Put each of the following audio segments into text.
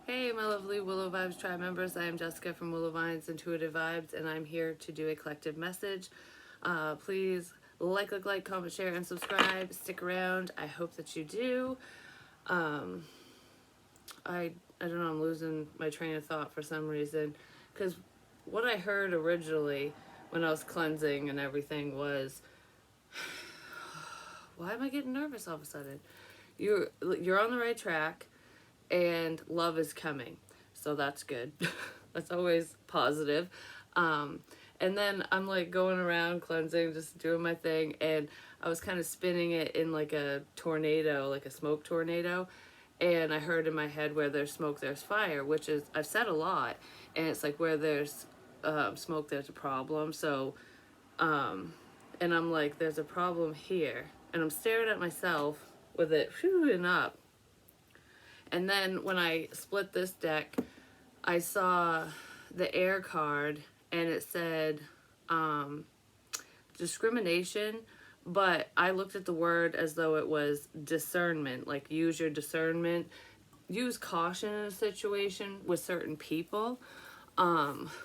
Hey, my lovely Willow Vibes tribe members. I am Jessica from Willow Vines Intuitive Vibes, and I'm here to do a collective message. Please comment, share, and subscribe. Stick around. I hope that you do. Um, I don't know. I'm losing my train of thought for some reason, because what I heard originally when I was cleansing and everything was, why am I getting nervous all of a sudden? You're on the right track, and love is coming. So that's good. That's always positive. Um, and then I'm like going around cleansing, just doing my thing, and I was kind of spinning it in like a tornado, like a smoke tornado. And I heard in my head, where there's smoke, there's fire, which is, I've said a lot. And it's like, where there's smoke, there's a problem. So, and I'm like, there's a problem here. And I'm staring at myself with it and up. And then when I split this deck, I saw the air card, and it said discrimination, but I looked at the word as though it was discernment, like use your discernment, use caution in a situation with certain people,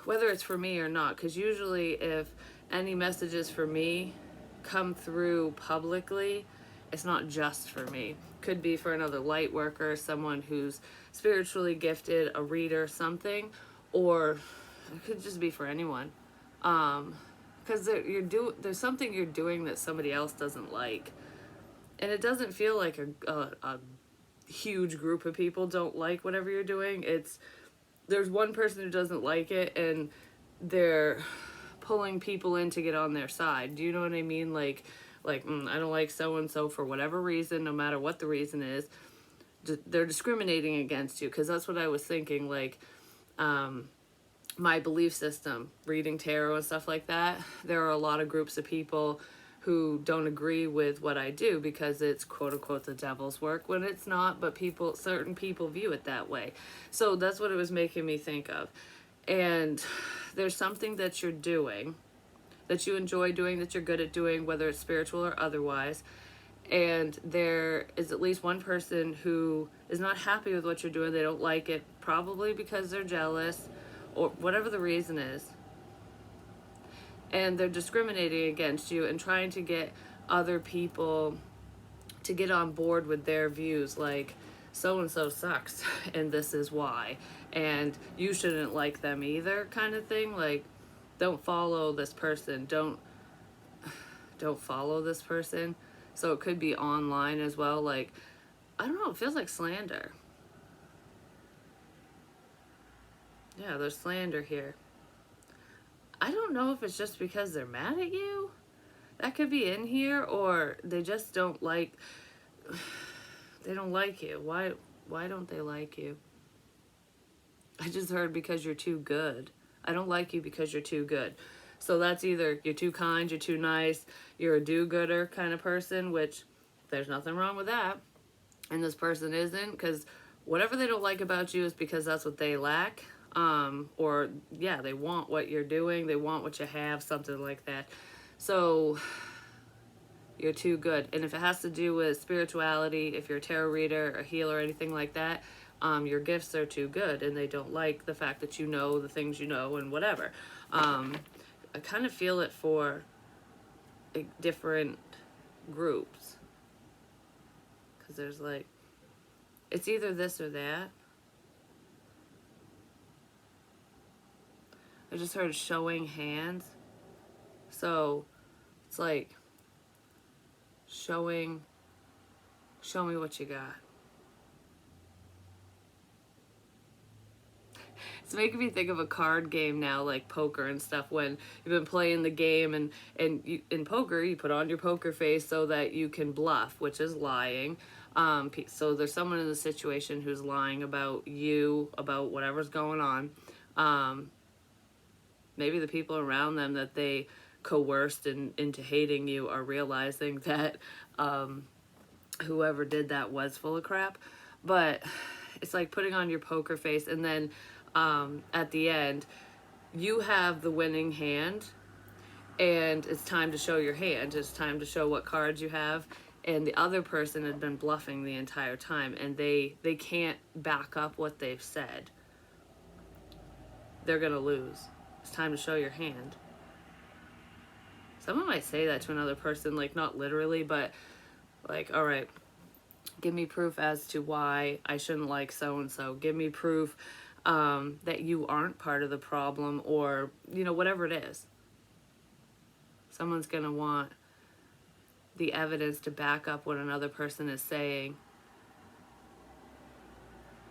whether it's for me or not, because usually if any messages for me come through publicly, it's not just for me. Could be for another light worker, someone who's spiritually gifted, a reader, something, or it could just be for anyone. Because there's something you're doing that somebody else doesn't like, and it doesn't feel like a huge group of people don't like whatever you're doing. There's one person who doesn't like it, and they're pulling people in to get on their side. Do you know what I mean? I don't like so and so for whatever reason, no matter what the reason is. They're discriminating against you, because that's what I was thinking. My belief system, reading tarot and stuff like that, there are a lot of groups of people who don't agree with what I do because it's quote unquote the devil's work, when it's not, but certain people view it that way. So that's what it was making me think of. And there's something that you're doing, that you enjoy doing, that you're good at doing, whether it's spiritual or otherwise. And there is at least one person who is not happy with what you're doing. They don't like it, probably because they're jealous or whatever the reason is. And they're discriminating against you and trying to get other people to get on board with their views, like, so-and-so sucks, and this is why. And you shouldn't like them either, kind of thing. Like, don't follow this person. Don't follow this person. So it could be online as well. Like, I don't know, it feels like slander. Yeah, there's slander here. I don't know if it's just because they're mad at you. That could be in here, or they just don't like you. Why don't they like you? I just heard because you're too good. I don't like you because you're too good. So that's either you're too kind, you're too nice, you're a do-gooder kind of person, which there's nothing wrong with that. And this person isn't, because whatever they don't like about you is because that's what they lack. They want what you're doing, they want what you have, something like that. So you're too good. And if it has to do with spirituality, if you're a tarot reader, a healer, anything like that, your gifts are too good, and they don't like the fact that you know the things you know and whatever. I kind of feel it for different groups, because there's like, it's either this or that. I just heard showing hands. So it's like, show me what you got. It's making me think of a card game now, like poker and stuff, when you've been playing the game, and in poker, you put on your poker face so that you can bluff, which is lying. So there's someone in the situation who's lying about you, about whatever's going on. Maybe the people around them that they coerced into hating you are realizing that whoever did that was full of crap. But it's like putting on your poker face, and then at the end, you have the winning hand, and it's time to show your hand. It's time to show what cards you have. and the other person had been bluffing the entire time, and they can't back up what they've said. They're gonna lose. It's time to show your hand. Someone might say that to another person, like not literally, but like, all right, give me proof as to why I shouldn't like so-and-so. Give me proof that you aren't part of the problem, or, you know, whatever it is. Someone's going to want the evidence to back up what another person is saying.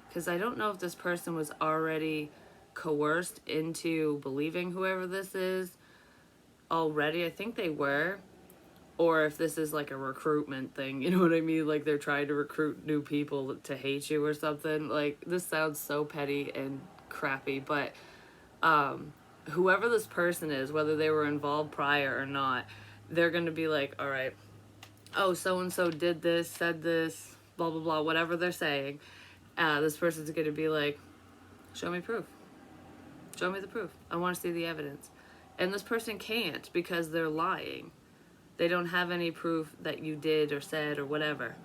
Because I don't know if this person was already coerced into believing whoever this is already. I think they were. Or if this is like a recruitment thing, you know what I mean? Like they're trying to recruit new people to hate you or something. Like, this sounds so petty and crappy, but whoever this person is, whether they were involved prior or not, they're going to be like, all right, oh, so-and-so did this, said this, blah, blah, blah, whatever they're saying. This person's going to be like, show me proof. Show me the proof. I want to see the evidence. And this person can't, because they're lying. They don't have any proof that you did or said or whatever.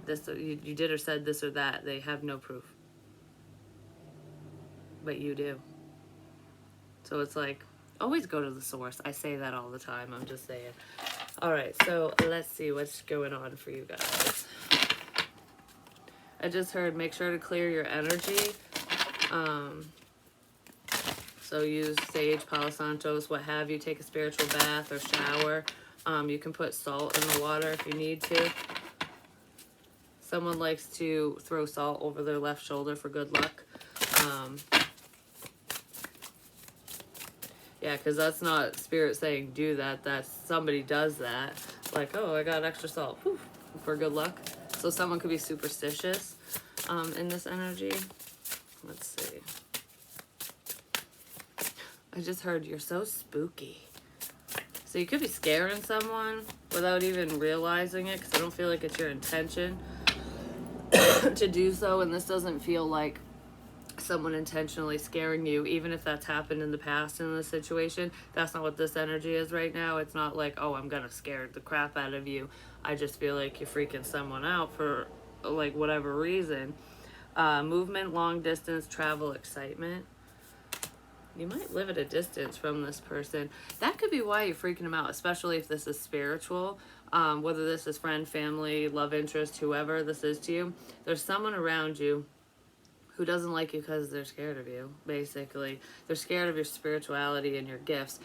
This, you did or said this or that. They have no proof. But you do. So it's like, always go to the source. I say that all the time. I'm just saying. All right, so let's see what's going on for you guys. I just heard, make sure to clear your energy. So use sage, Palo Santos, what have you. Take a spiritual bath or shower. You can put salt in the water if you need to. Someone likes to throw salt over their left shoulder for good luck. Yeah, because that's not spirit saying do that. That's somebody does that. Like, oh, I got extra salt. Whew, for good luck. So someone could be superstitious in this energy. Let's see. I just heard you're so spooky. So you could be scaring someone without even realizing it, because I don't feel like it's your intention to do so. And this doesn't feel like someone intentionally scaring you, even if that's happened in the past in this situation. That's not what this energy is right now. It's not like, oh, I'm gonna scare the crap out of you. I just feel like you're freaking someone out for like whatever reason. Movement, long distance, travel, excitement. You might live at a distance from this person. That could be why you're freaking them out, especially if this is spiritual. Whether this is friend, family, love interest, whoever this is to you. There's someone around you who doesn't like you because they're scared of you, basically. They're scared of your spirituality and your gifts.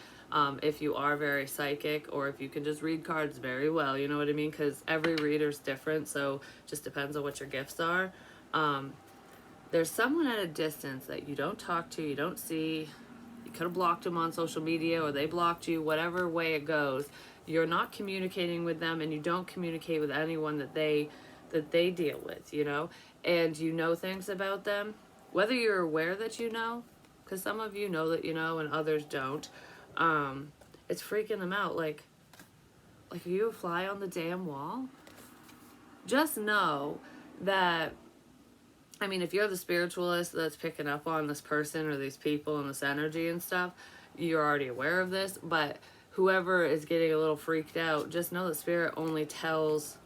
If you are very psychic, or if you can just read cards very well, you know what I mean? Because every reader's different, so it just depends on what your gifts are. There's someone at a distance that you don't talk to, you don't see. You could have blocked them on social media, or they blocked you, whatever way it goes. You're not communicating with them, and you don't communicate with anyone that they deal with, you know? And you know things about them, whether you're aware that you know, because some of you know that you know and others don't. It's freaking them out. Like, are you a fly on the damn wall? Just know that, I mean, if you're the spiritualist that's picking up on this person or these people and this energy and stuff, you're already aware of this. But whoever is getting a little freaked out, just know that spirit only tells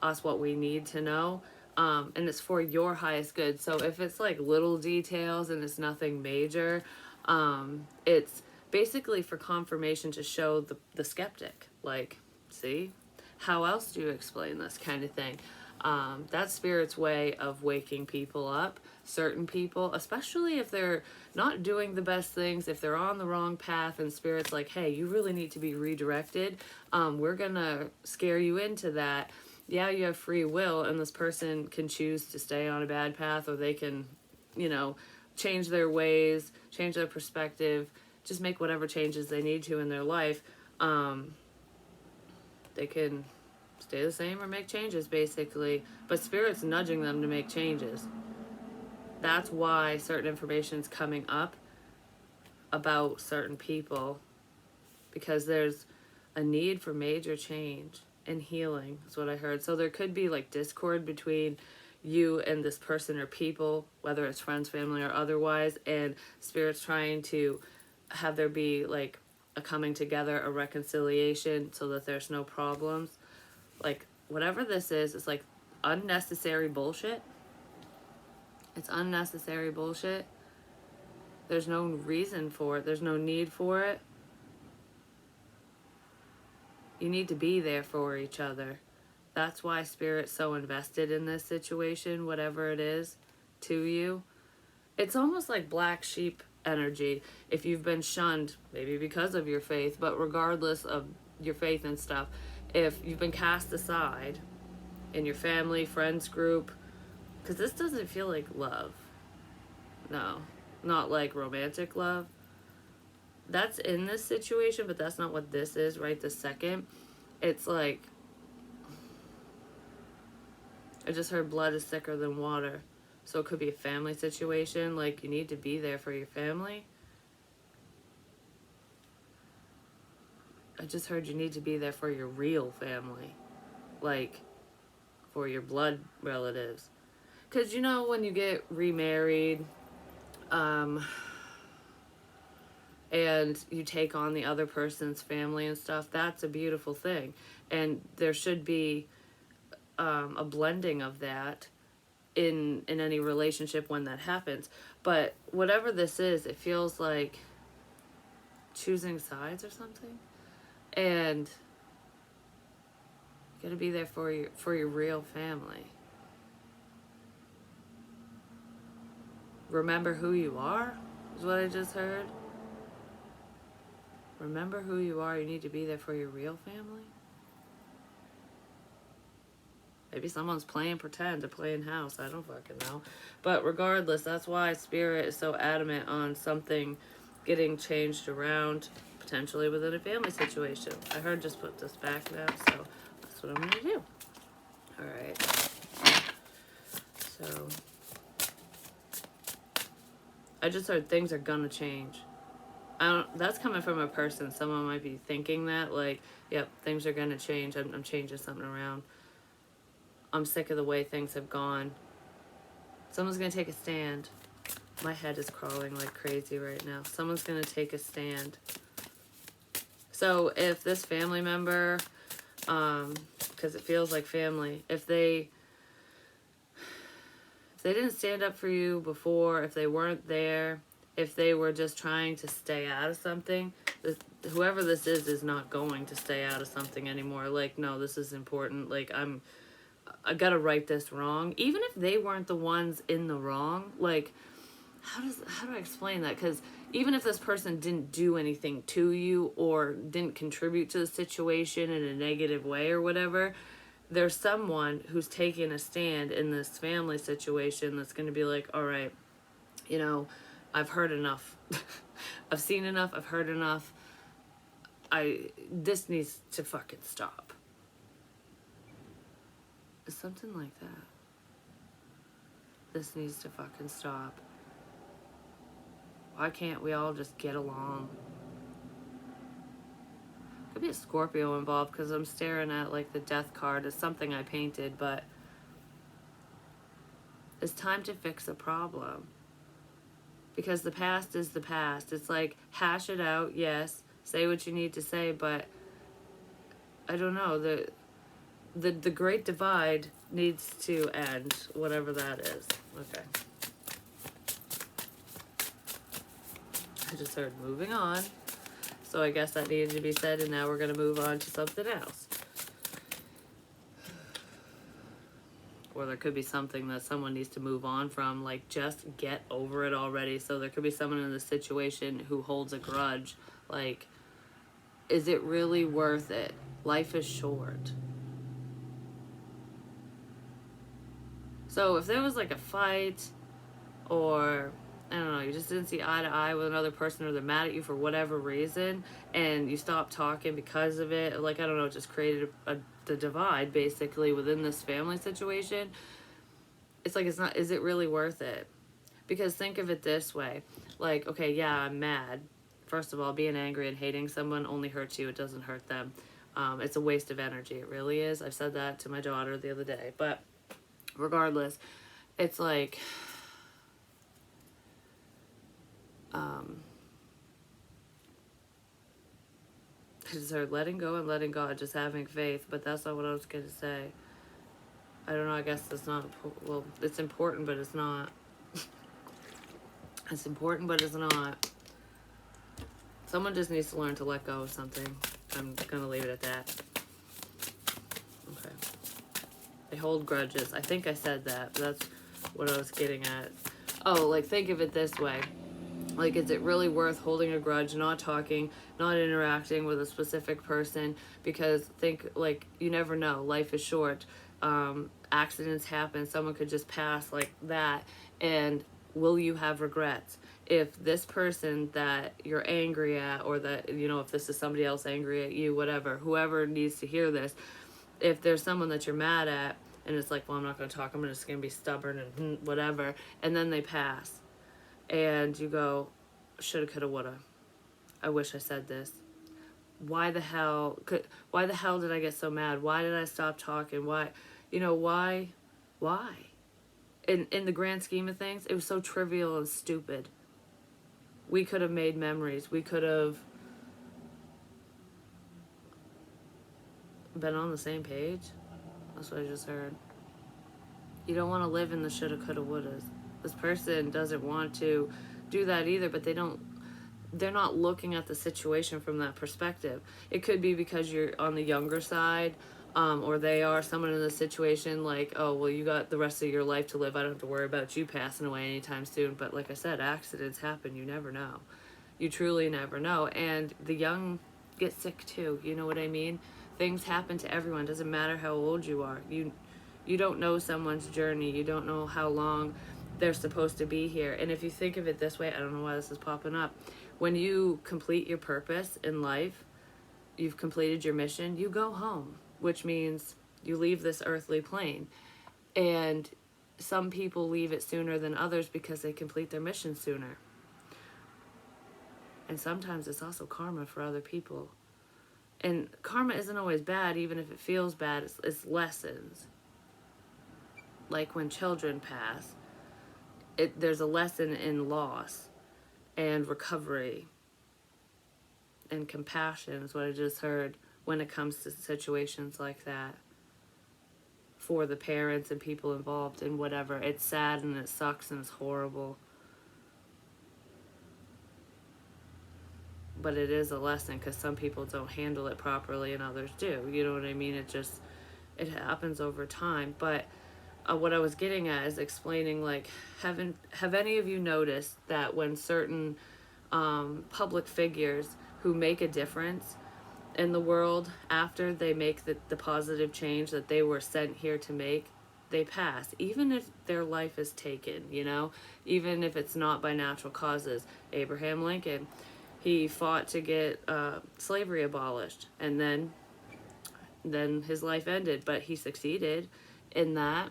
us what we need to know. And it's for your highest good. So if it's like little details and it's nothing major, it's basically for confirmation to show the skeptic. Like, see, how else do you explain this kind of thing? That's spirit's way of waking people up, certain people, especially if they're not doing the best things, if they're on the wrong path, and spirit's like, hey, you really need to be redirected. We're gonna scare you into that. Yeah, you have free will, and this person can choose to stay on a bad path, or they can, you know, change their ways, change their perspective, just make whatever changes they need to in their life. They can stay the same or make changes, basically. But spirit's nudging them to make changes. That's why certain information is coming up about certain people, because there's a need for major change and healing, is what I heard. So there could be like discord between you and this person or people, whether it's friends, family, or otherwise, and spirit's trying to have there be like a coming together, a reconciliation, so that there's no problems. Like, whatever this is, it's like unnecessary bullshit. It's unnecessary bullshit. There's no reason for it. There's no need for it. You need to be there for each other. That's why Spirit's so invested in this situation, whatever it is, to you. It's almost like black sheep energy. If you've been shunned, maybe because of your faith, but regardless of your faith and stuff, if you've been cast aside in your family, friends group, because this doesn't feel like love. No, not like romantic love. That's in this situation, but that's not what this is right this second. It's like, I just heard blood is thicker than water. So it could be a family situation, like you need to be there for your family. I just heard you need to be there for your real family. Like, for your blood relatives. Because, you know, when you get remarried, and you take on the other person's family and stuff, that's a beautiful thing. And there should be a blending of that in any relationship when that happens. But whatever this is, it feels like choosing sides or something. And you gotta be there for your real family. Remember who you are, is what I just heard. Remember who you are. You need to be there for your real family. Maybe someone's playing pretend or playing house. I don't fucking know. But regardless, that's why Spirit is so adamant on something getting changed around, potentially within a family situation. I heard just put this back now, so that's what I'm going to do. Alright. So, I just heard things are gonna change. That's coming from a person. Someone might be thinking that, like, yep, things are gonna change. I'm changing something around. I'm sick of the way things have gone. Someone's gonna take a stand. My head is crawling like crazy right now. Someone's gonna take a stand. So if this family member, because it feels like family, if they didn't stand up for you before, if they weren't there, if they were just trying to stay out of something, whoever this is not going to stay out of something anymore. Like, no, this is important. Like, I gotta right this wrong. Even if they weren't the ones in the wrong, like, how do I explain that? Because even if this person didn't do anything to you or didn't contribute to the situation in a negative way or whatever, there's someone who's taking a stand in this family situation that's going to be like, all right, you know, I've heard enough. I've seen enough. I've heard enough. This needs to fucking stop. Something like that. This needs to fucking stop. Why can't we all just get along? Could be a Scorpio involved because I'm staring at like the death card. It's something I painted, but it's time to fix a problem. Because the past is the past. It's like, hash it out, yes. Say what you need to say, but I don't know. The great divide needs to end, whatever that is. Okay. I just heard moving on. So I guess that needed to be said, and now we're going to move on to something else. Or there could be something that someone needs to move on from, like, just get over it already. So there could be someone in this situation who holds a grudge. Like, is it really worth it? Life is short. So if there was like a fight, or I don't know, you just didn't see eye to eye with another person, or they're mad at you for whatever reason, and you stopped talking because of it, like, I don't know, it just created the divide basically within this family situation. It's like, is it really worth it? Because think of it this way, like, okay, yeah, I'm mad. First of all, being angry and hating someone only hurts you, it doesn't hurt them. It's a waste of energy, it really is. I've said that to my daughter the other day, but regardless, it's like, just heard letting go and letting God, just having faith, but that's not what I was going to say. I don't know, I guess it's not, well, it's important, but it's not. It's important, but it's not. Someone just needs to learn to let go of something. I'm going to leave it at that. Okay. They hold grudges. I think I said that, but that's what I was getting at. Oh, like, think of it this way. Like, is it really worth holding a grudge, not talking, not interacting with a specific person? Because think, like, you never know. Life is short. Accidents happen. Someone could just pass like that. And will you have regrets? If this person that you're angry at, or that, you know, if this is somebody else angry at you, whatever, whoever needs to hear this, if there's someone that you're mad at, and it's like, well, I'm not going to talk, I'm just going to be stubborn and whatever, and then they pass, and you go, shoulda, coulda, woulda. I wish I said this. Why the hell did I get so mad? Why did I stop talking? Why, you know, why? In the grand scheme of things, it was so trivial and stupid. We could have made memories. We could have been on the same page. That's what I just heard. You don't want to live in the shoulda, coulda, wouldas. This person doesn't want to do that either, but they're not looking at the situation from that perspective. It could be because you're on the younger side, or they are someone in the situation like, oh, well, you got the rest of your life to live. I don't have to worry about you passing away anytime soon. But like I said, accidents happen. You never know. You truly never know. And the young get sick too. You know what I mean? Things happen to everyone. Doesn't matter how old you are. You don't know someone's journey. You don't know how long they're supposed to be here. And if you think of it this way, I don't know why this is popping up. When you complete your purpose in life, you've completed your mission, you go home, which means you leave this earthly plane. And some people leave it sooner than others because they complete their mission sooner. And sometimes it's also karma for other people. And karma isn't always bad, even if it feels bad. It's lessons. Like when children pass, there's a lesson in loss and recovery and compassion is what I just heard when it comes to situations like that for the parents and people involved in whatever. It's sad and it sucks and it's horrible. But it is a lesson because some people don't handle it properly and others do. You know what I mean? It happens over time. But what I was getting at is explaining, like, have any of you noticed that when certain public figures who make a difference in the world, after they make the positive change that they were sent here to make, they pass, even if their life is taken, you know, even if it's not by natural causes. Abraham Lincoln, he fought to get slavery abolished, and then his life ended, but he succeeded in that.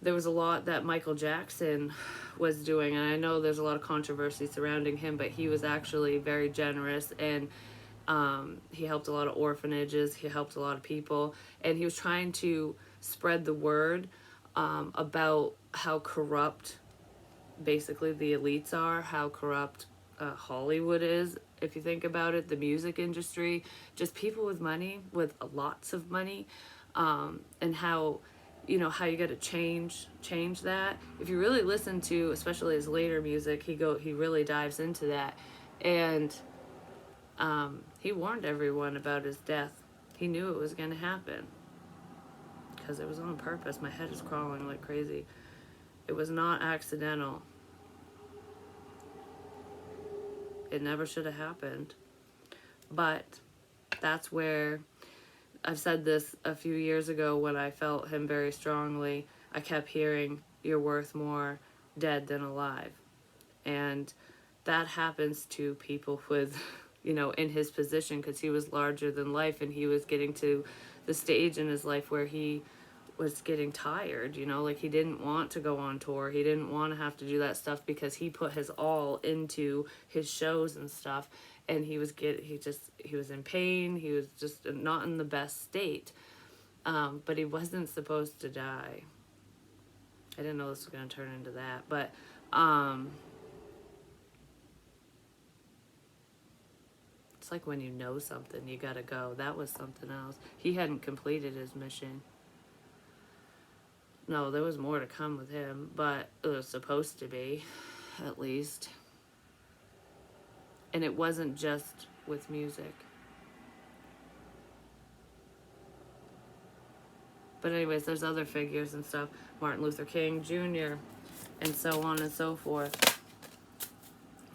There was a lot that Michael Jackson was doing, and I know there's a lot of controversy surrounding him, but he was actually very generous, and he helped a lot of orphanages, he helped a lot of people, and he was trying to spread the word about how corrupt basically the elites are, how corrupt Hollywood is, if you think about it, the music industry, just people with money, with lots of money, and how, you know, how you got to change that. If you really listen to, especially his later music, he really dives into that, and he warned everyone about his death. He knew it was going to happen because it was on purpose. My head is crawling like crazy. It was not accidental. It never should have happened. But that's where, I've said this a few years ago when I felt him very strongly. I kept hearing, you're worth more dead than alive. And that happens to people with, you know, in his position, because he was larger than life, and he was getting to the stage in his life where he was getting tired, you know, like he didn't want to go on tour. He didn't want to have to do that stuff because he put his all into his shows and stuff, and he was in pain. He was just not in the best state. But he wasn't supposed to die. I didn't know this was going to turn into that, but It's like when you know something, you gotta go. That was something else. He hadn't completed his mission. No, there was more to come with him, but it was supposed to be, at least. And it wasn't just with music. But anyways, there's other figures and stuff. Martin Luther King Jr. and so on and so forth.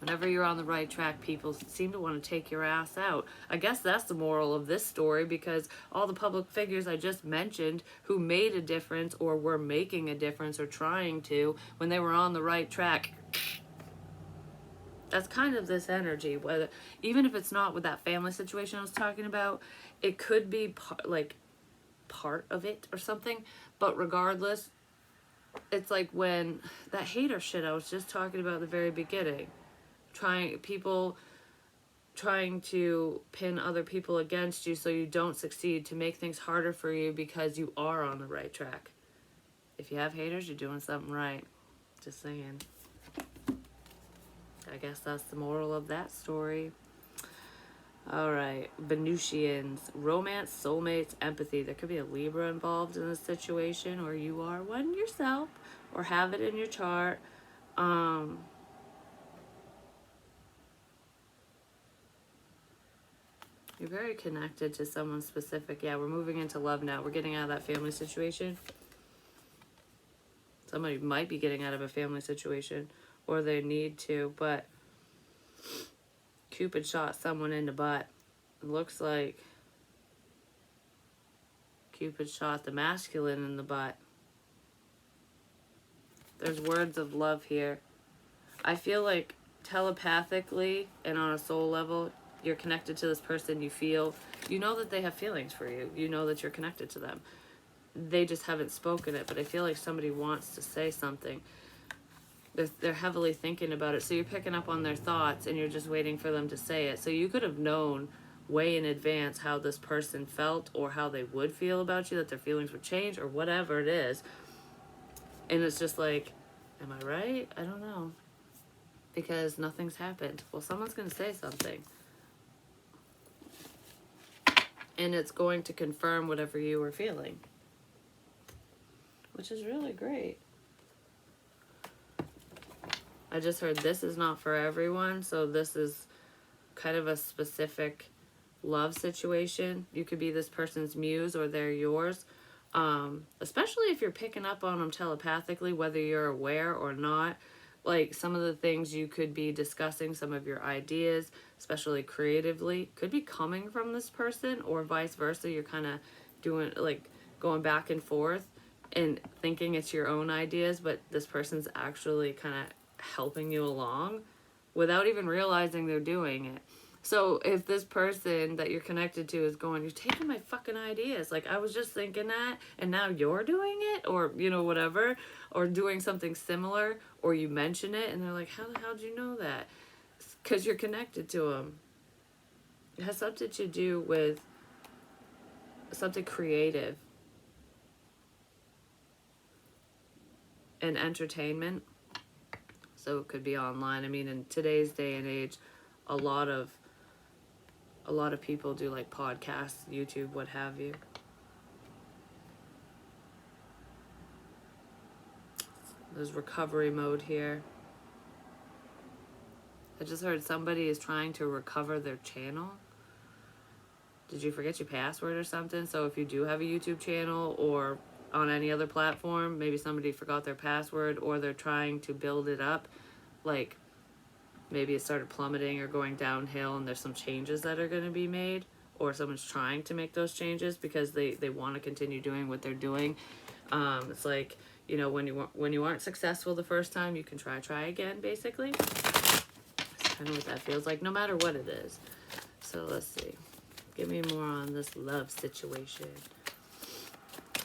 Whenever you're on the right track, people seem to want to take your ass out. I guess that's the moral of this story, because all the public figures I just mentioned who made a difference or were making a difference or trying to, when they were on the right track, that's kind of this energy. Whether, even if it's not with that family situation I was talking about, it could be part of it or something. But regardless, it's like when that hater shit I was just talking about at the very beginning. People trying to pin other people against you so you don't succeed, to make things harder for you because you are on the right track. If you have haters, you're doing something right. Just saying. I guess that's the moral of that story. Alright, Venusians, romance, soulmates, empathy. There could be a Libra involved in this situation, or you are one yourself, or have it in your chart. You're very connected to someone specific. Yeah, we're moving into love now. We're getting out of that family situation. Somebody might be getting out of a family situation, or they need to, but Cupid shot someone in the butt. It looks like Cupid shot the masculine in the butt. There's words of love here. I feel like telepathically and on a soul level, you're connected to this person. You know that they have feelings for you. You know that you're connected to them. They just haven't spoken it, but I feel like somebody wants to say something. They're heavily thinking about it, so you're picking up on their thoughts and you're just waiting for them to say it. So you could have known way in advance how this person felt or how they would feel about you, that their feelings would change or whatever it is. And it's just like, am I right? I don't know. Because nothing's happened. Well, someone's going to say something. And it's going to confirm whatever you were feeling. Which is really great. I just heard this is not for everyone. So this is kind of a specific love situation. You could be this person's muse or they're yours. Especially if you're picking up on them telepathically, whether you're aware or not. Like some of the things you could be discussing, some of your ideas, especially creatively, could be coming from this person, or vice versa. You're kind of doing, like, going back and forth and thinking it's your own ideas, but this person's actually kind of helping you along without even realizing they're doing it. So if this person that you're connected to is going, you're taking my fucking ideas, like I was just thinking that and now you're doing it, or whatever, or doing something similar, or you mention it and they're like, how the hell did you know that? Because you're connected to them. It has something to do with something creative and entertainment. So it could be online. I mean, in today's day and age, a lot of people do like podcasts, YouTube, what have you. There's recovery mode here. I just heard somebody is trying to recover their channel. Did you forget your password or something? So if you do have a YouTube channel or on any other platform, maybe somebody forgot their password or they're trying to build it up. Like maybe it started plummeting or going downhill and there's some changes that are going to be made, or someone's trying to make those changes because they want to continue doing what they're doing. It's like, when you aren't successful the first time, you can try again, basically. That's kind of what that feels like, no matter what it is. So let's see. Give me more on this love situation.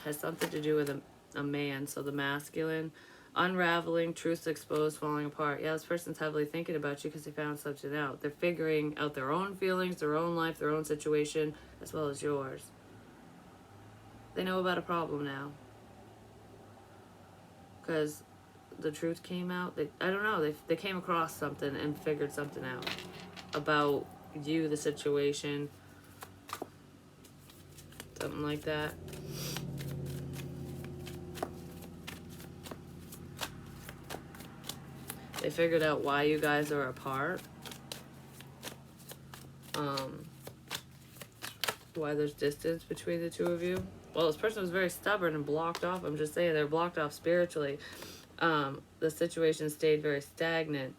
Has something to do with a man, so the masculine. Unraveling, truths exposed, falling apart. Yeah, this person's heavily thinking about you because they found something out. They're figuring out their own feelings, their own life, their own situation, as well as yours. They know about a problem now. Because the truth came out. I don't know. They came across something and figured something out about you the situation, something like that. They figured out why you guys are apart. Why there's distance between the two of you. Well, this person was very stubborn and blocked off. I'm just saying, they're blocked off spiritually. The situation stayed very stagnant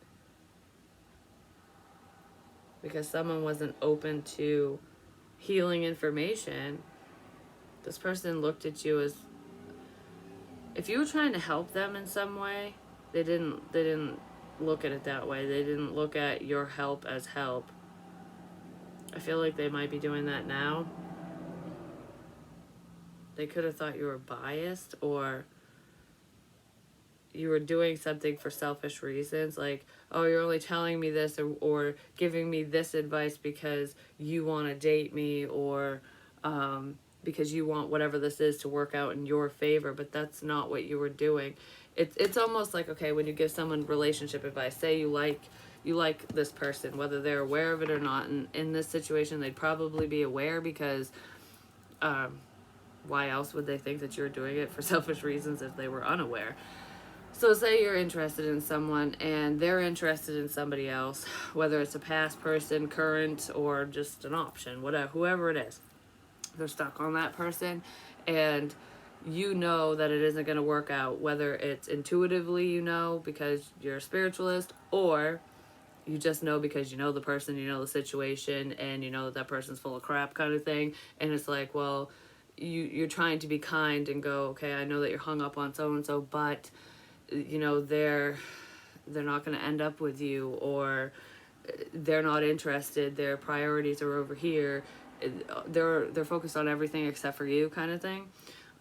because someone wasn't open to healing information. This person looked at you as, if you were trying to help them in some way, they didn't look at it that way. They didn't look at your help as help. I feel like they might be doing that now. They could have thought you were biased, or you were doing something for selfish reasons, like, oh, you're only telling me this, or giving me this advice because you want to date me, or because you want whatever this is to work out in your favor. But that's not what you were doing. It's almost like, okay, when you give someone relationship advice, say you like this person, whether they're aware of it or not, and in this situation they'd probably be aware, because why else would they think that you're doing it for selfish reasons if they were unaware? So say you're interested in someone and they're interested in somebody else, whether it's a past person, current, or just an option, whatever, whoever it is. They're stuck on that person, and you know that it isn't going to work out, whether it's intuitively, you know, because you're a spiritualist, or you just know because you know the person, you know the situation, and you know that person's full of crap, kind of thing. And it's like, well, you're trying to be kind and go, okay, I know that you're hung up on so-and-so, but you know, they're not going to end up with you, or they're not interested, their priorities are over here, they're focused on everything except for you, kind of thing.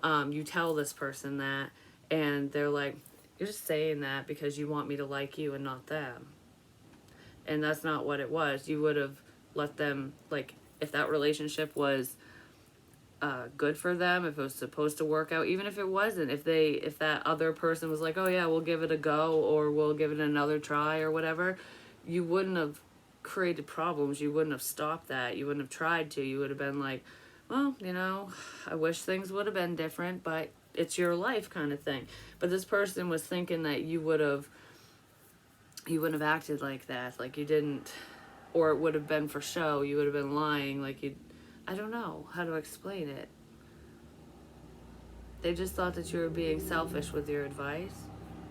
You tell this person that, and they're like, you're just saying that because you want me to like you and not them. And that's not what it was. You would have let them, like, if that relationship was good for them, if it was supposed to work out, even if it wasn't, if that other person was like, oh yeah, we'll give it a go, or we'll give it another try, or whatever, you wouldn't have created problems. You wouldn't have stopped that. You wouldn't have tried to. You would have been like, well, you know, I wish things would have been different, but it's your life, kind of thing. But this person was thinking that you wouldn't have acted like that, like you didn't, or it would have been for show. You would have been lying, like I don't know how to explain it. They just thought that you were being selfish with your advice,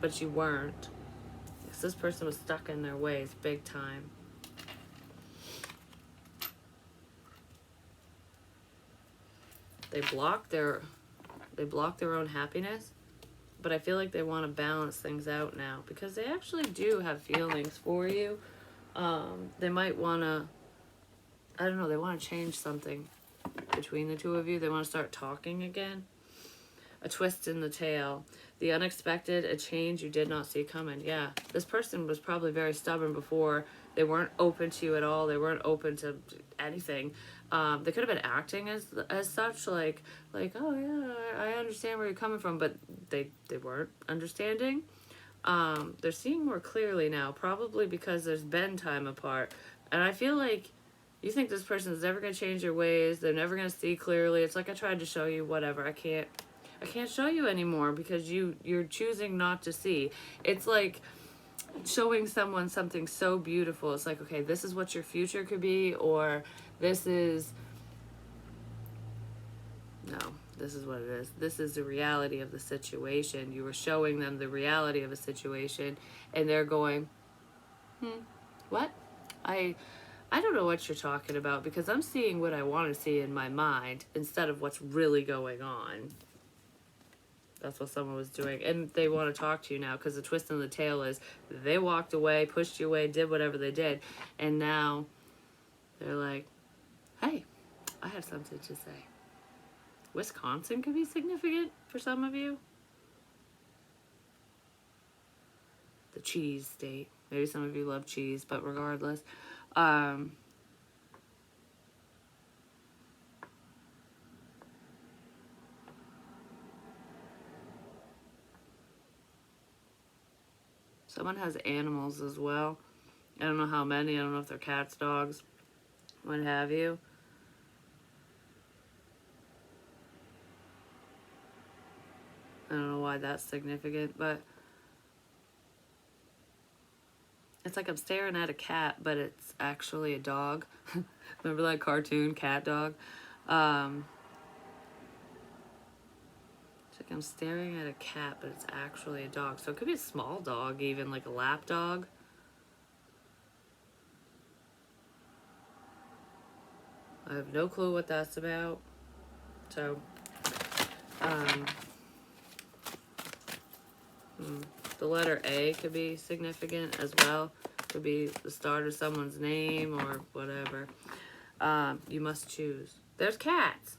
but you weren't. Because this person was stuck in their ways big time. They blocked their own happiness, but I feel like they want to balance things out now, because they actually do have feelings for you. They might want to, I don't know, they want to change something between the two of you. They want to start talking again. A twist in the tail. The unexpected, a change you did not see coming. Yeah, this person was probably very stubborn before. They weren't open to you at all. They weren't open to anything. They could have been acting as such, like, oh yeah, I understand where you're coming from, but they weren't understanding. They're seeing more clearly now, probably because there's been time apart. And I feel like you think this person's never going to change their ways. They're never going to see clearly. It's like, I tried to show you, whatever. I can't show you anymore because you're choosing not to see. It's like showing someone something so beautiful. It's like, okay, this is what your future could be, or this is what it is. This is the reality of the situation. You were showing them the reality of a situation, and they're going, what? I don't know what you're talking about, because I'm seeing what I want to see in my mind instead of what's really going on. That's what someone was doing. And they want to talk to you now, because the twist in the tail is they walked away, pushed you away, did whatever they did. And now they're like, hey, I have something to say. Wisconsin could be significant for some of you. The cheese state. Maybe some of you love cheese, but regardless. Someone has animals as well. I don't know how many. I don't know if they're cats, dogs. what have you. I don't know why that's significant, but it's like I'm staring at a cat, but it's actually a dog. Remember that cartoon, Cat Dog? Um, it's like I'm staring at a cat, but it's actually a dog. So it could be a small dog, even like a lap dog. I have no clue what that's about. So, um, the letter A could be significant as well. Could be the start of someone's name or whatever. You must choose. There's cats.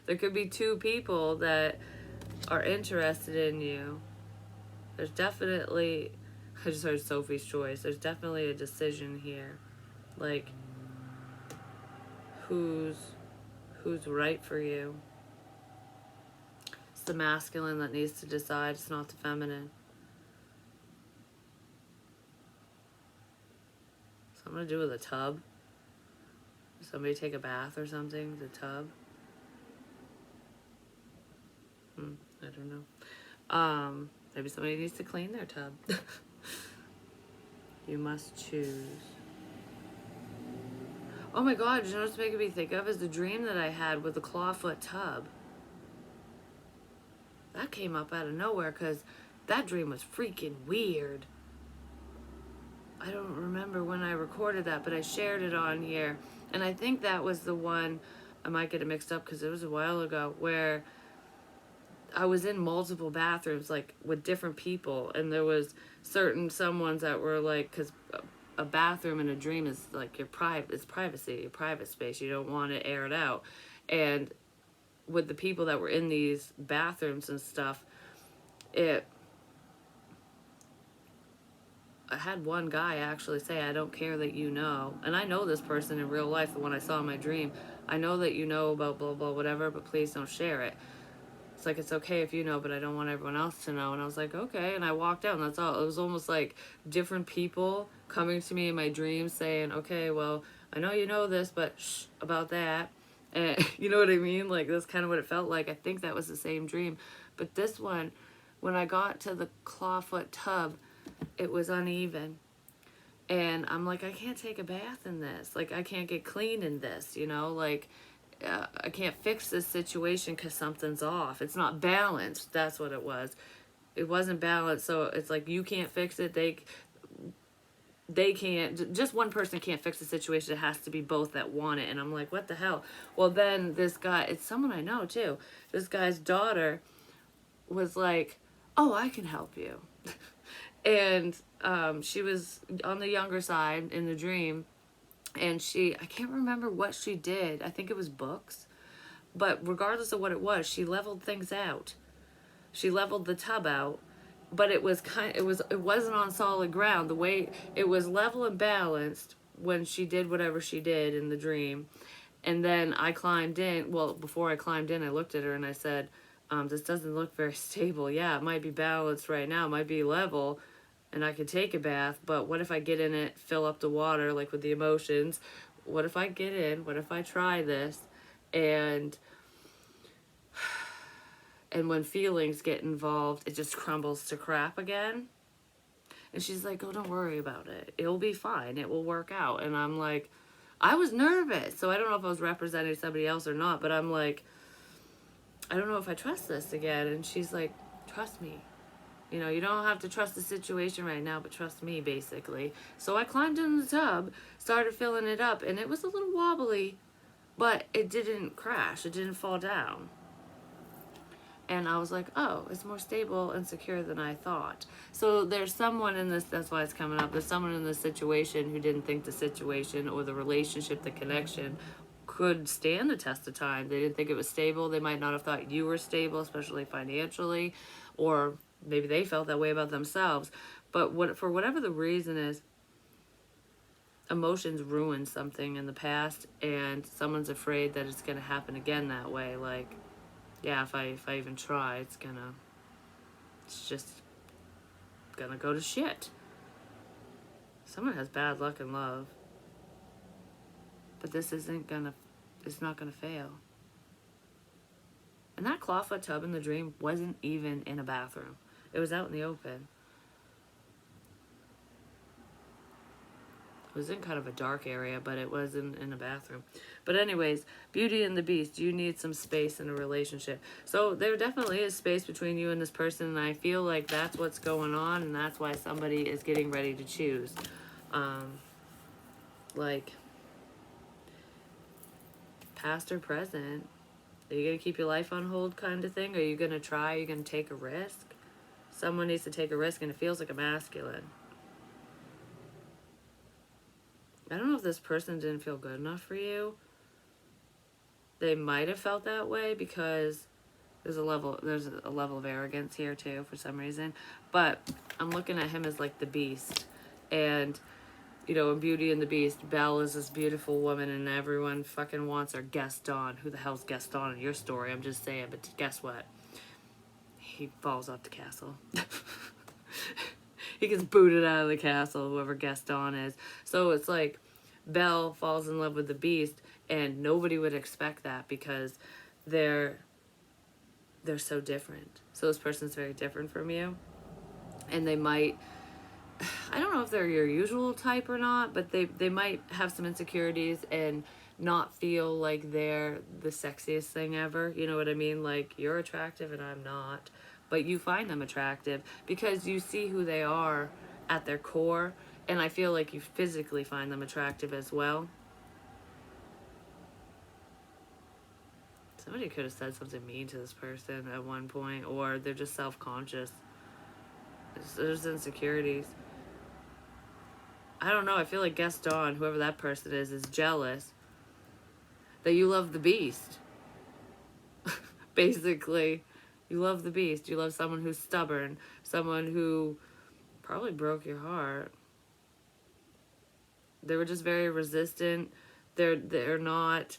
There could be two people that are interested in you. There's definitely, I just heard Sophie's choice. There's definitely a decision here. Like, who's right for you. It's the masculine that needs to decide. It's not the feminine. Something to do with a tub. Somebody take a bath or something. The tub. I don't know. Maybe somebody needs to clean their tub. You must choose. Oh my god, you know what's making me think of is the dream that I had with the clawfoot tub. That came up out of nowhere because that dream was freaking weird. I don't remember when I recorded that, but I shared it on here. And I think that was the one, I might get it mixed up because it was a while ago, where I was in multiple bathrooms, like with different people, and there was certain someones that were like, because a bathroom in a dream is like your it's privacy, your private space. You don't want it aired out. And with the people that were in these bathrooms and stuff, I had one guy actually say, I don't care that you know. And I know this person in real life, the one I saw in my dream. I know that you know about blah, blah, whatever, but please don't share it. It's like, it's okay if you know, but I don't want everyone else to know. And I was like, okay. And I walked out, and that's all. It was almost like different people coming to me in my dreams saying, okay, well, I know you know this, but shh about that. And you know what I mean? Like, that's kind of what it felt like. I think that was the same dream. But this one, when I got to the clawfoot tub, it was uneven. And I'm like, I can't take a bath in this. Like, I can't get clean in this, you know? Like, I can't fix this situation because something's off. It's not balanced. That's what it was. It wasn't balanced. So it's like, you can't fix it. They can't. Just one person can't fix the situation. It has to be both that want it. And I'm like, what the hell? Well, then this guy, it's someone I know too. This guy's daughter was like, oh, I can help you. And she was on the younger side in the dream. And I can't remember what she did. I think it was books. But regardless of what it was, she leveled things out. She leveled the tub out, but it wasn't on solid ground. The way it was level and balanced when she did whatever she did in the dream. And then I climbed in. Well, before I climbed in, I looked at her and I said, this doesn't look very stable. Yeah, it might be balanced right now. It might be level and I could take a bath, but what if I get in it, fill up the water, like with the emotions? What if I get in? What if I try this? And when feelings get involved, it just crumbles to crap again. And she's like, oh, don't worry about it. It'll be fine. It will work out. And I'm like, I was nervous. So I don't know if I was representing somebody else or not, but I'm like, I don't know if I trust this again. And she's like, trust me. You know, you don't have to trust the situation right now, but trust me, basically. So I climbed in the tub, started filling it up, and it was a little wobbly, but it didn't crash. It didn't fall down. And I was like, oh, it's more stable and secure than I thought. So there's someone in this, that's why it's coming up, there's someone in this situation who didn't think the situation or the relationship, the connection, could stand the test of time. They didn't think it was stable. They might not have thought you were stable, especially financially, or maybe they felt that way about themselves. But for whatever the reason is, emotions ruined something in the past, and someone's afraid that it's going to happen again that way. Like, yeah, if I even try, it's just gonna go to shit. Someone has bad luck in love. But this isn't gonna, it's not gonna fail. And that clawfoot tub in the dream wasn't even in a bathroom. It was out in the open. It was in kind of a dark area, but it wasn't in a bathroom. But anyways, Beauty and the Beast, you need some space in a relationship. So there definitely is space between you and this person, and I feel like that's what's going on, and that's why somebody is getting ready to choose. Like, past or present. Are you going to keep your life on hold kind of thing? Are you going to try? Are you going to take a risk? Someone needs to take a risk, and it feels like a masculine. I don't know if this person didn't feel good enough for you. They might have felt that way because there's a level of arrogance here too for some reason. But I'm looking at him as like the beast. And, you know, in Beauty and the Beast, Belle is this beautiful woman and everyone fucking wants her. Gaston. Who the hell's Gaston in your story? I'm just saying, but guess what? He falls off the castle. He gets booted out of the castle, whoever Gaston is. So it's like Belle falls in love with the Beast, and nobody would expect that because they're so different. So this person's very different from you. And they might, I don't know if they're your usual type or not, but they might have some insecurities and not feel like they're the sexiest thing ever. You know what I mean? Like, you're attractive and I'm not. But you find them attractive because you see who they are at their core, and I feel like you physically find them attractive as well. Somebody could have said something mean to this person at one point, or they're just self-conscious. There's insecurities. I don't know, I feel like Gaston, whoever that person is jealous that you love the Beast. Basically. You love the Beast. You love someone who's stubborn. Someone who probably broke your heart. They were just very resistant. They're not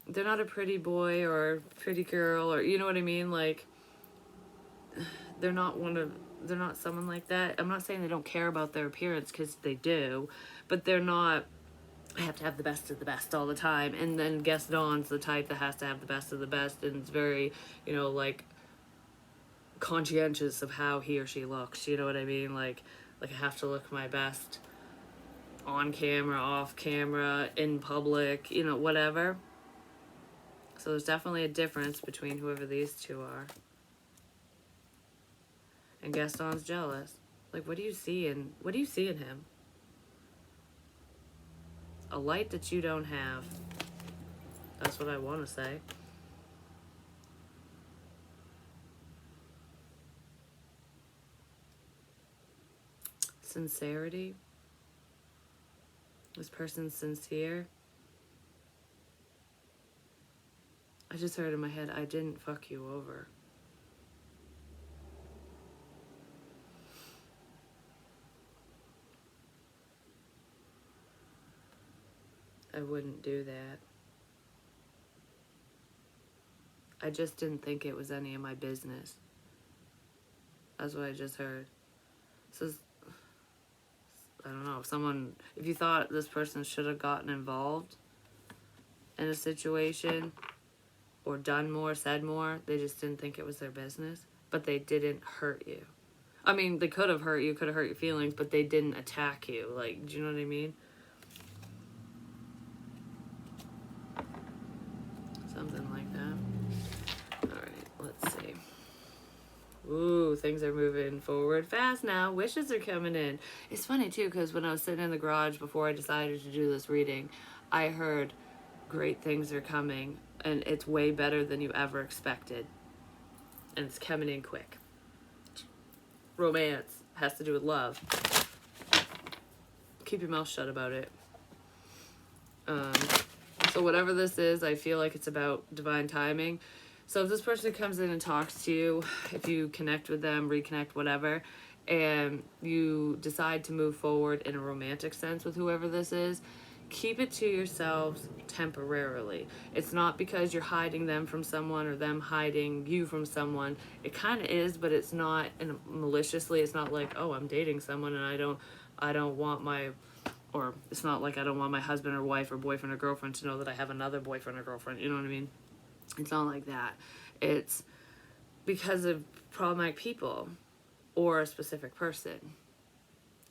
a pretty boy or pretty girl, or you know what I mean? Like, they're not someone like that. I'm not saying they don't care about their appearance, because they do, but they're not, I have to have the best of the best all the time. And then Gaston's the type that has to have the best of the best, and it's very, you know, like, conscientious of how he or she looks. You know what I mean? Like I have to look my best on camera, off camera, in public, you know, whatever. So there's definitely a difference between whoever these two are. And Gaston's jealous. Like, what do you see in him? A light that you don't have. That's what I want to say. Sincerity. This person's sincere. I just heard in my head, I didn't fuck you over. I wouldn't do that. I just didn't think it was any of my business. That's what I just heard. So, I don't know, if you thought this person should have gotten involved in a situation or done more, said more, they just didn't think it was their business, but they didn't hurt you. I mean, they could have hurt you, could have hurt your feelings, but they didn't attack you. Like, do you know what I mean? Something like that. All right, let's see. Ooh, things are moving forward fast now. Wishes are coming in. It's funny, too, because when I was sitting in the garage before I decided to do this reading, I heard great things are coming, and it's way better than you ever expected. And it's coming in quick. Romance has to do with love. Keep your mouth shut about it. So whatever this is, I feel like it's about divine timing. So if this person comes in and talks to you, if you connect with them, reconnect, whatever, and you decide to move forward in a romantic sense with whoever this is, keep it to yourselves temporarily. It's not because you're hiding them from someone or them hiding you from someone. It kind of is, but it's not maliciously. It's not like, oh, I'm dating someone and I don't want my or it's not like I don't want my husband or wife or boyfriend or girlfriend to know that I have another boyfriend or girlfriend. You know what I mean? It's not like that. It's because of problematic people or a specific person.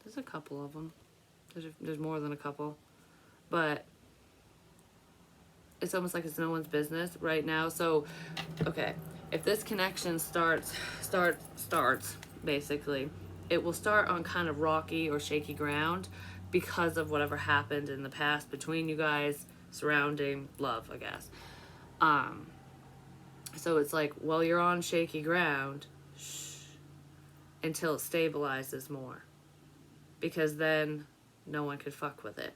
There's a couple of them. There's more than a couple. But it's almost like it's no one's business right now. So, okay, if this connection starts, basically, it will start on kind of rocky or shaky ground because of whatever happened in the past between you guys surrounding love, I guess. So it's like, well, you're on shaky ground, until it stabilizes more. Because then no one could fuck with it.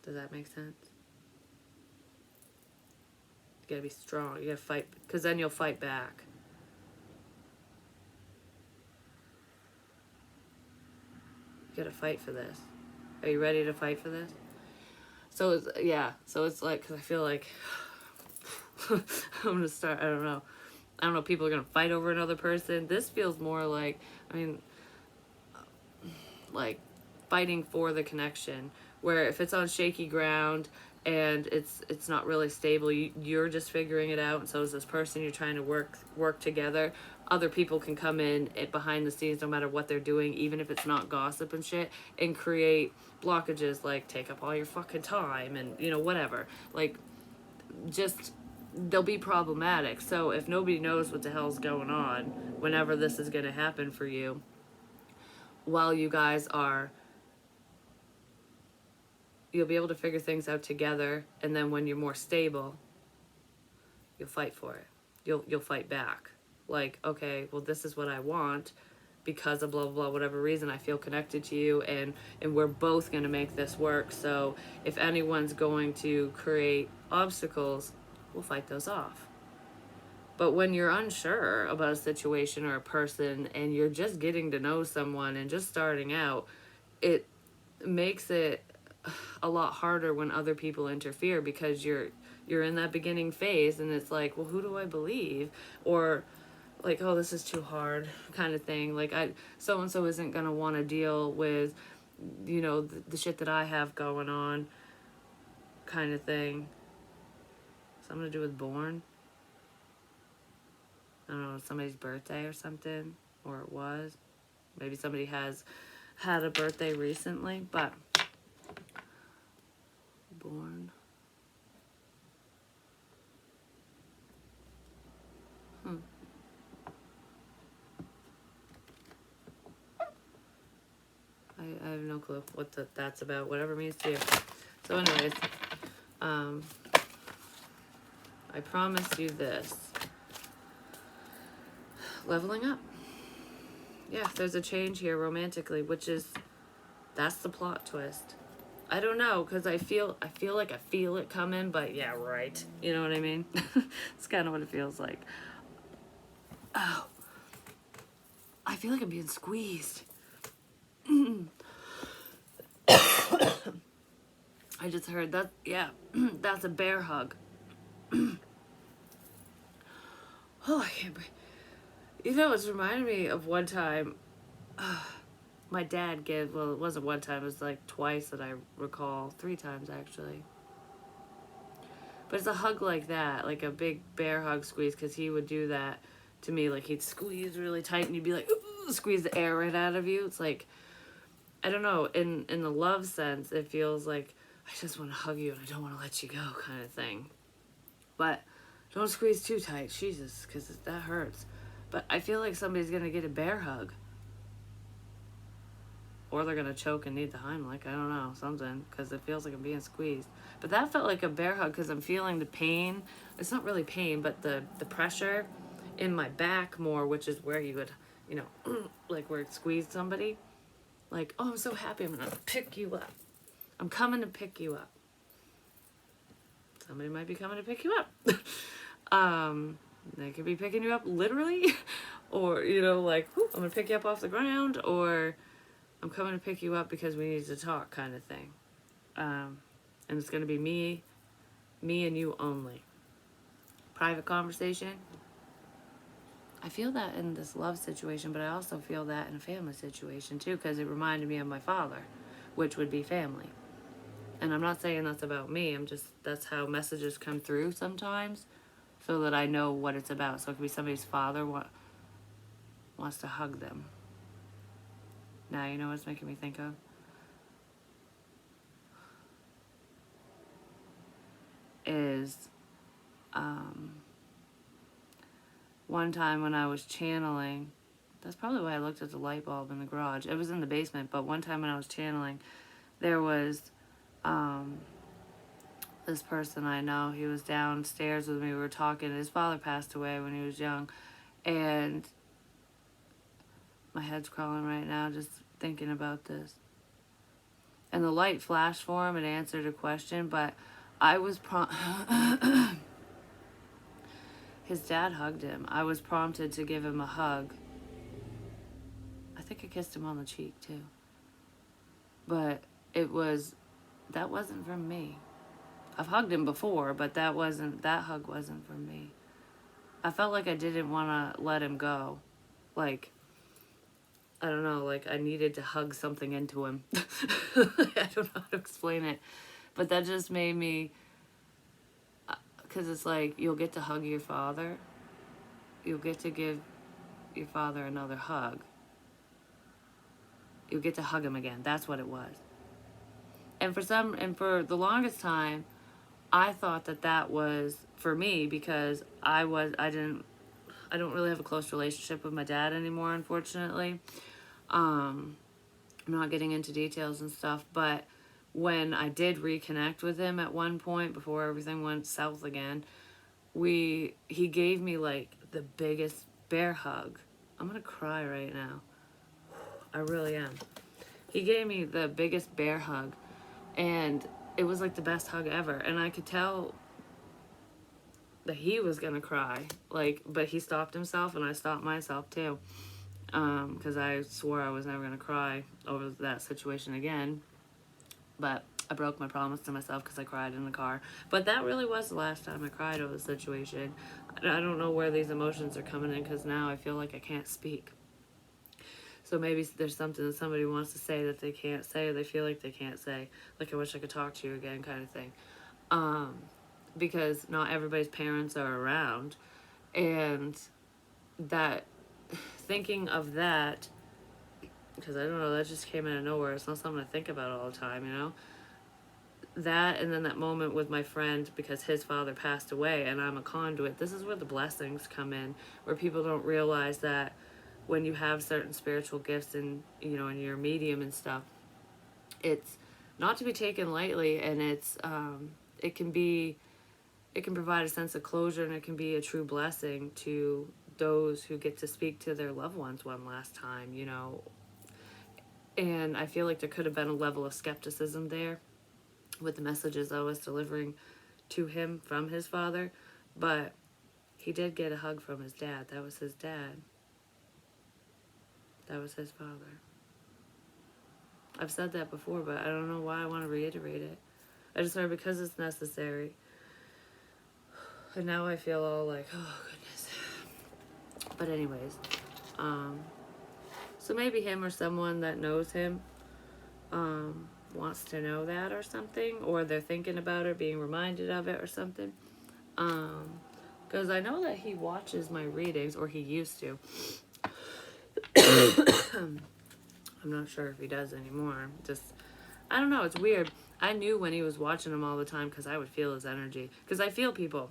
Does that make sense? You gotta be strong. You gotta fight, because then you'll fight back. You gotta fight for this. Are you ready to fight for this? So it's, yeah. So it's like, because I feel like I'm gonna start. I don't know. People are gonna fight over another person. This feels more like, I mean, like fighting for the connection. Where if it's on shaky ground and it's not really stable, you're just figuring it out, and so is this person. You're trying to work together. Other people can come in behind the scenes, no matter what they're doing, even if it's not gossip and shit, and create blockages, like take up all your fucking time and, you know, whatever. Like, just, they'll be problematic. So if nobody knows what the hell's going on whenever this is going to happen for you, while you guys are, you'll be able to figure things out together, and then when you're more stable, you'll fight for it. You'll fight back. Like, okay, well, this is what I want because of blah, blah, blah, whatever reason. I feel connected to you, and we're both going to make this work. So if anyone's going to create obstacles, we'll fight those off. But when you're unsure about a situation or a person, and you're just getting to know someone and just starting out, it makes it a lot harder when other people interfere, because you're in that beginning phase, and it's like, well, who do I believe? Or like, oh, this is too hard kind of thing. Like, so and so isn't gonna want to deal with, you know, the shit that I have going on kind of thing. Something to do with born. I don't know, somebody's birthday or something, or it was. Maybe somebody has had a birthday recently, but born. I have no clue what that's about, whatever it means to you. So anyways, I promise you this. Leveling up. Yeah, there's a change here romantically, which is, that's the plot twist. I don't know, because I feel like I feel it coming, but yeah, right. You know what I mean? It's kind of what it feels like. Oh. I feel like I'm being squeezed. I just heard that, yeah, that's a bear hug. Oh, I can't breathe. You know, it's reminded me of one time, my dad gave, well, it wasn't one time, it was like twice that I recall, 3 times actually. But it's a hug like that, like a big bear hug squeeze, because he would do that to me. Like, he'd squeeze really tight, and you'd be like, squeeze the air right out of you. It's like, I don't know, in the love sense, it feels like, I just want to hug you and I don't want to let you go kind of thing. But don't squeeze too tight, Jesus, because that hurts. But I feel like somebody's going to get a bear hug. Or they're going to choke and need the Heimlich. I don't know, something, because it feels like I'm being squeezed. But that felt like a bear hug, because I'm feeling the pain. It's not really pain, but the pressure in my back more, which is where you would, you know, like where it squeezed somebody. Like, oh, I'm so happy, I'm going to pick you up. I'm coming to pick you up. Somebody might be coming to pick you up. They could be picking you up literally. Or, you know, like, I'm going to pick you up off the ground. Or I'm coming to pick you up because we need to talk kind of thing. And it's going to be me and you only. Private conversation. I feel that in this love situation, but I also feel that in a family situation too, because it reminded me of my father, which would be family. And I'm not saying that's about me. That's how messages come through sometimes, so that I know what it's about. So it could be somebody's father wants to hug them. Now you know what it's making me think of? Is one time when I was channeling, that's probably why I looked at the light bulb in the garage. It was in the basement, but one time when I was channeling, there was this person I know. He was downstairs with me. We were talking. His father passed away when he was young, and my head's crawling right now just thinking about this. And the light flashed for him and answered a question, but I was his dad hugged him. I was prompted to give him a hug. I think I kissed him on the cheek too. But that wasn't from me. I've hugged him before, but that hug wasn't from me. I felt like I didn't want to let him go. Like, I don't know, like I needed to hug something into him. I don't know how to explain it. But that just made me, because it's like, you'll get to hug your father. You'll get to give your father another hug. You'll get to hug him again. That's what it was. And for the longest time, I thought that was for me, because I don't really have a close relationship with my dad anymore, unfortunately. I'm not getting into details and stuff, but when I did reconnect with him at one point before everything went south again, he gave me like the biggest bear hug. I'm gonna cry right now. I really am. He gave me the biggest bear hug, and it was like the best hug ever. And I could tell that he was gonna cry, but he stopped himself, and I stopped myself too, because I swore I was never gonna cry over that situation again. But I broke my promise to myself because I cried in the car. But that really was the last time I cried over the situation. I don't know where these emotions are coming in, because now I feel like I can't speak. So maybe there's something that somebody wants to say that they can't say, or they feel like they can't say. Like, I wish I could talk to you again, kind of thing. Because not everybody's parents are around. And thinking of that, because I don't know, that just came out of nowhere. It's not something I think about all the time, you know? That, and then that moment with my friend, because his father passed away and I'm a conduit. This is where the blessings come in, where people don't realize that when you have certain spiritual gifts and, you know, and you're a medium and stuff, it's not to be taken lightly, and it can provide a sense of closure, and it can be a true blessing to those who get to speak to their loved ones one last time, you know. And I feel like there could have been a level of skepticism there with the messages I was delivering to him from his father, but he did get a hug from his dad. That was his dad. That was his father. I've said that before, but I don't know why I want to reiterate it. I just heard because it's necessary. And now I feel all like, oh goodness. But anyways, so maybe him or someone that knows him wants to know that or something, or they're thinking about it, being reminded of it or something. Because I know that he watches my readings, or he used to. I'm not sure if he does anymore. I don't know, it's weird. I knew when he was watching them all the time, because I would feel his energy. Because I feel people.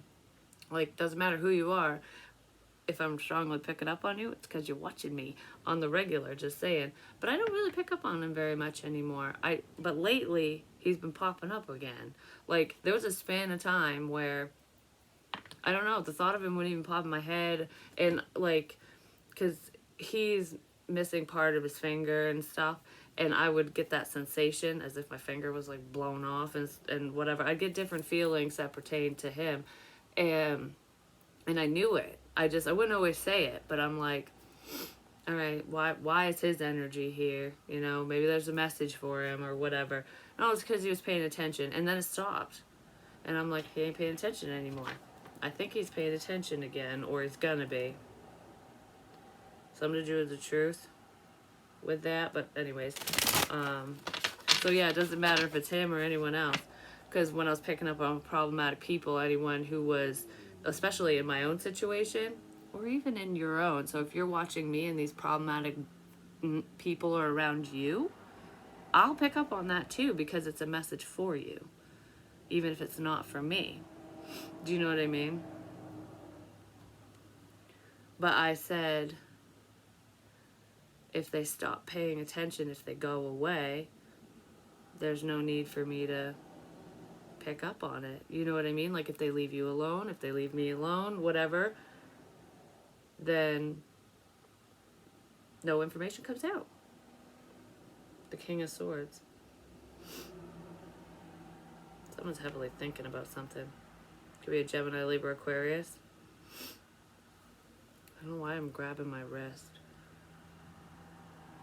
Like, doesn't matter who you are. If I'm strongly picking up on you, it's because you're watching me on the regular, just saying. But I don't really pick up on him very much anymore. But lately, he's been popping up again. Like, there was a span of time where, I don't know, the thought of him wouldn't even pop in my head. And, like, because he's missing part of his finger and stuff. And I would get that sensation as if my finger was, like, blown off and whatever. I'd get different feelings that pertain to him. And I knew it. I wouldn't always say it, but I'm like, all right, why is his energy here? You know, maybe there's a message for him or whatever. No, it's because he was paying attention, and then it stopped. And I'm like, he ain't paying attention anymore. I think he's paying attention again, or he's gonna be. something to do with the truth with that. But anyways, so yeah, it doesn't matter if it's him or anyone else. Because when I was picking up on problematic people, anyone who was, especially in my own situation, or even in your own. So if you're watching me and these problematic people are around you, I'll pick up on that too, because it's a message for you, even if it's not for me. Do you know what I mean? But I said, if they stop paying attention, if they go away, there's no need for me to pick up on it. You know what I mean? Like if they leave you alone, if they leave me alone, whatever, then no information comes out. The King of Swords. Someone's heavily thinking about something. Could be a Gemini, Libra, Aquarius. I don't know why I'm grabbing my wrist.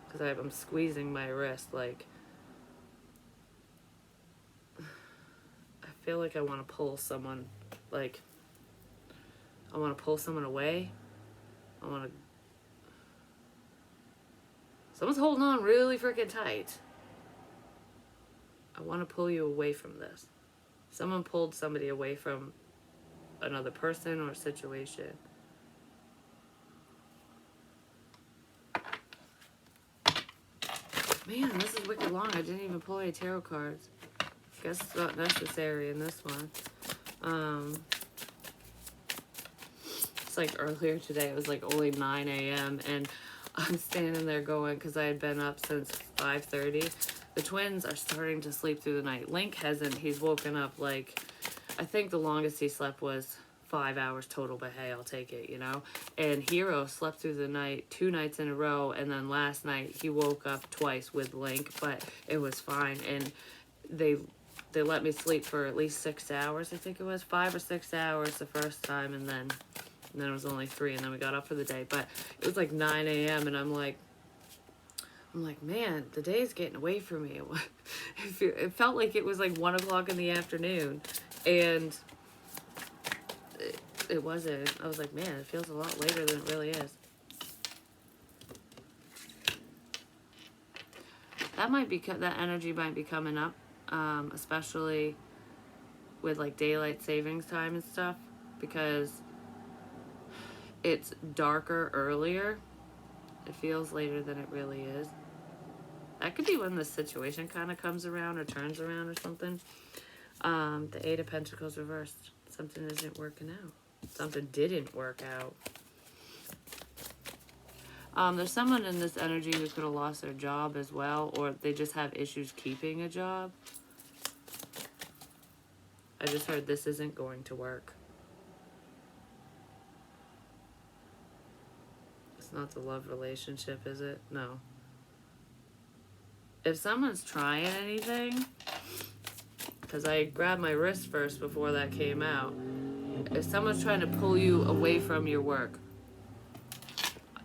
Because I'm squeezing my wrist like... I feel like I want to pull someone, like... I want to pull someone away. I want to... Someone's holding on really freaking tight. I want to pull you away from this. Someone pulled somebody away from another person or situation. Man, this is wicked long. I didn't even pull any tarot cards. Guess it's not necessary in this one. It's like earlier today, it was like only 9 a.m. and I'm standing there going, because I had been up since 5:30. The twins are starting to sleep through the night. Link hasn't. He's woken up like, I think the longest he slept was 5 hours total, but hey, I'll take it, you know? And Hero slept through the night 2 nights in a row, and then last night he woke up twice with Link, but it was fine. And they let me sleep for at least 6 hours, I think it was. 5 or 6 hours the first time, and then it was only 3, and then we got up for the day. But it was like 9 a.m., and I'm like, man, the day's getting away from me. It felt like it was like 1 o'clock in the afternoon, and it wasn't. I was like, man, it feels a lot later than it really is. That energy might be coming up, especially with like daylight savings time and stuff, because it's darker earlier. It feels later than it really is. That could be when the situation kind of comes around or turns around or something. The 8 of Pentacles reversed. Something isn't working out. Something didn't work out. There's someone in this energy who could have lost their job as well, or they just have issues keeping a job. I just heard this isn't going to work. It's not the love relationship, is it? No. If someone's trying anything, because I grabbed my wrist first before that came out. If someone's trying to pull you away from your work.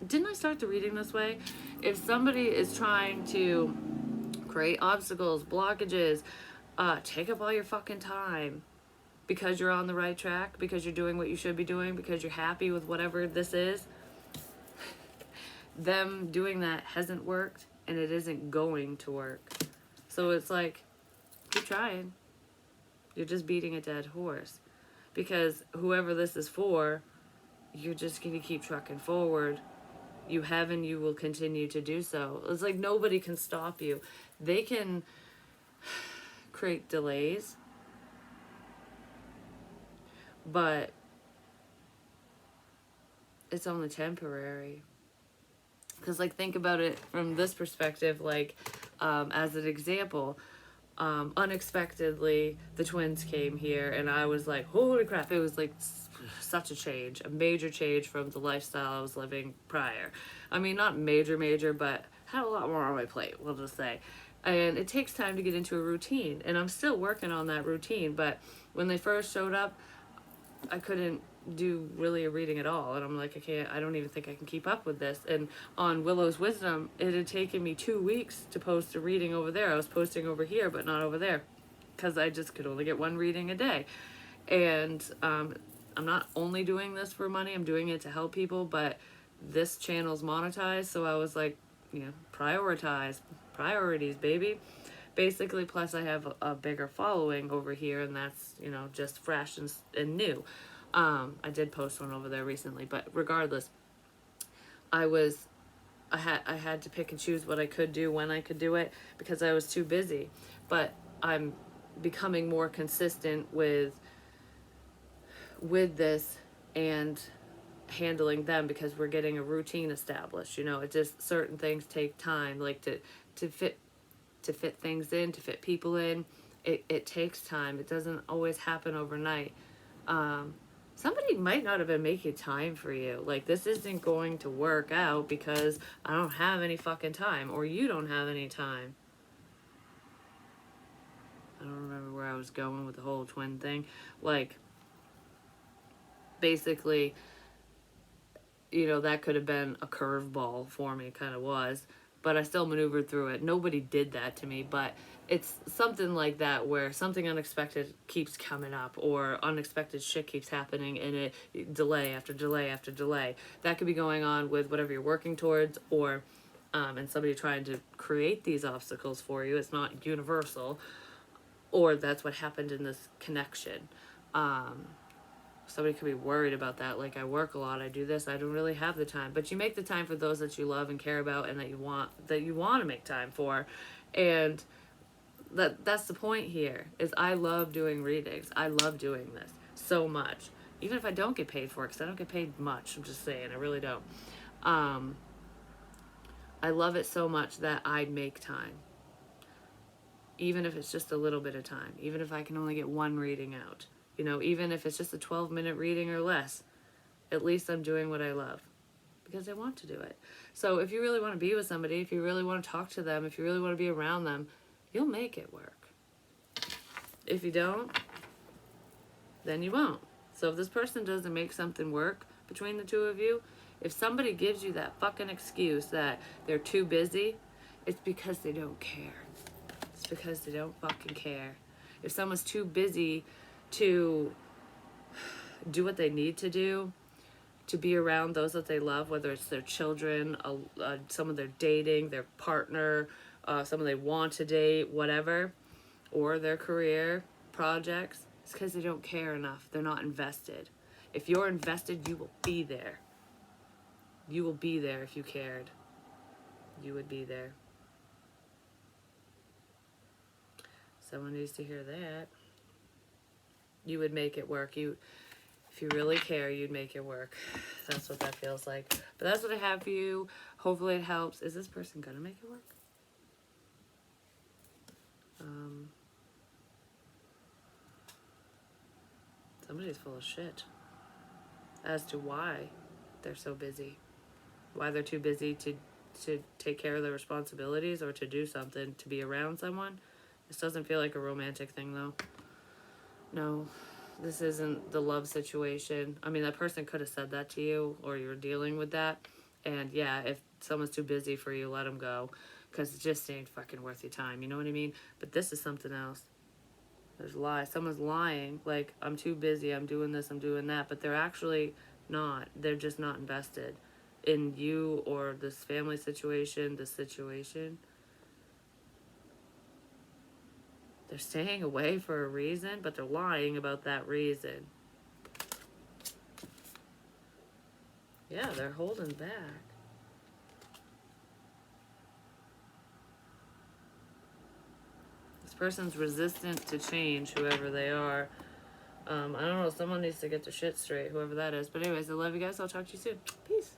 Didn't I start the reading this way? If somebody is trying to create obstacles, blockages, take up all your fucking time because you're on the right track, because you're doing what you should be doing, because you're happy with whatever this is, them doing that hasn't worked, and it isn't going to work. So it's like, keep trying. You're just beating a dead horse. Because whoever this is for, you're just going to keep trucking forward. You have, and you will continue to do so. It's like nobody can stop you. They can create delays, but it's only temporary. Because, like, think about it from this perspective, like, as an example, unexpectedly, the twins came here, and I was like, holy crap, it was, like, such a change, a major change from the lifestyle I was living prior. I mean, not major, but had a lot more on my plate, we'll just say. And it takes time to get into a routine, and I'm still working on that routine, but when they first showed up, I couldn't do really a reading at all, and I'm like, I don't even think I can keep up with this. And on Willow's Wisdom, it had taken me 2 weeks to post a reading over there. I was posting over here, but not over there, because I just could only get 1 reading a day. And I'm not only doing this for money, I'm doing it to help people, but this channel's monetized, so I was like, priorities, baby. Basically, plus I have a bigger following over here, and that's, just fresh and new. I did post one over there recently, but regardless, I was I had to pick and choose what I could do when I could do it because I was too busy. But I'm becoming more consistent with this and handling them because we're getting a routine established. It just, certain things take time, like to fit things in, to fit people in. It takes time. It doesn't always happen overnight. Somebody might not have been making time for you. Like, this isn't going to work out because I don't have any fucking time, or you don't have any time. I don't remember where I was going with the whole twin thing. Like, basically, that could have been a curveball for me, kind of was, but I still maneuvered through it. Nobody did that to me, but it's something like that where something unexpected keeps coming up, or unexpected shit keeps happening, and it delay after delay after delay. That could be going on with whatever you're working towards, or and somebody trying to create these obstacles for you. It's not universal, or that's what happened in this connection. Somebody could be worried about that. Like, I work a lot, I do this, I don't really have the time. But you make the time for those that you love and care about, and that you want to make time for. And that's the point here, is I love doing readings. I love doing this so much. Even if I don't get paid for it, because I don't get paid much. I'm just saying, I really don't. I love it so much that I make time. Even if it's just a little bit of time. Even if I can only get one reading out. Even if it's just a 12-minute reading or less, at least I'm doing what I love because I want to do it. So if you really want to be with somebody, if you really want to talk to them, if you really want to be around them, you'll make it work. If you don't, then you won't. So if this person doesn't make something work between the two of you, if somebody gives you that fucking excuse that they're too busy, it's because they don't care. It's because they don't fucking care. If someone's too busy to do what they need to do, to be around those that they love, whether it's their children, someone they're dating, their partner, someone they want to date, whatever, or their career projects, it's because they don't care enough. They're not invested. If you're invested, you will be there. You will be there if you cared. You would be there. Someone needs to hear that. You would make it work. If you really care, you'd make it work. That's what that feels like. But that's what I have for you. Hopefully it helps. Is this person gonna make it work? Somebody's full of shit as to why they're so busy. Why they're too busy to take care of their responsibilities or to do something, to be around someone. This doesn't feel like a romantic thing, though. No, this isn't the love situation. I mean, that person could have said that to you, or you're dealing with that. And yeah, if someone's too busy for you, let them go, because it just ain't fucking worth your time. You know what I mean? But this is something else. There's lies. Someone's lying. Like, I'm too busy, I'm doing this, I'm doing that. But they're actually not. They're just not invested in you or this family situation, this situation. They're staying away for a reason, but they're lying about that reason. Yeah, they're holding back. This person's resistant to change, whoever they are. I don't know, someone needs to get their shit straight, whoever that is. But anyways, I love you guys. I'll talk to you soon. Peace.